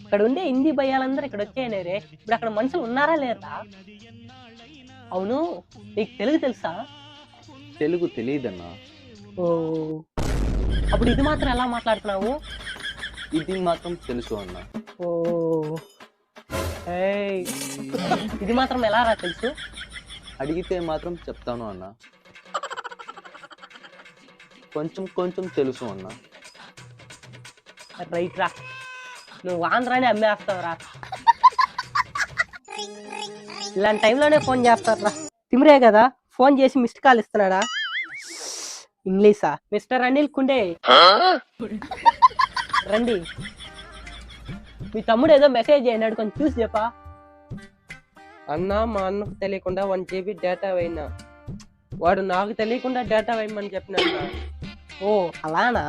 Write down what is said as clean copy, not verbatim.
ఇక్కడ ఉండే హిందీ భయ్యాలందరూ ఇక్కడ వచ్చేయలేరే. ఇప్పుడు అక్కడ మనుషులు ఉన్నారా లేరా? అవును, నీకు తెలుగు తెలుసా? తెలుగు తెలియదన్నా. ఓ, అప్పుడు ఇది మాత్రం ఎలా మాట్లాడుతున్నావు? ఇది మాత్రం తెలుసు అన్నా. ఓ, ఏయ్, ఇది మాత్రం ఎలా రా తెలుసు? అడిగితే మాత్రం చెప్తాను అన్నా. కొంచెం కొంచెం తెలుసు అన్నా. రైట్ రా, నువ్వు ఆంధ్రానే అమ్మేస్తావురా. ఇలాంటి టైంలోనే ఫోన్ చేస్తారా? తిమిరే కదా ఫోన్ చేసి మిస్డ్ కాల్ ఇస్తున్నాడా? ఇంగ్లీషా? మిస్టర్ అనిల్ కుండే రండి. మీ తమ్ముడు ఏదో మెసేజ్ అయినాడు, కొంచెం చూసి చెప్పా. అన్నా, మా అన్నకు తెలియకుండా 1 GB డేటా అయినా వాడు నాకు తెలియకుండా డేటా వేయమని చెప్పినా. ఓ అలానా?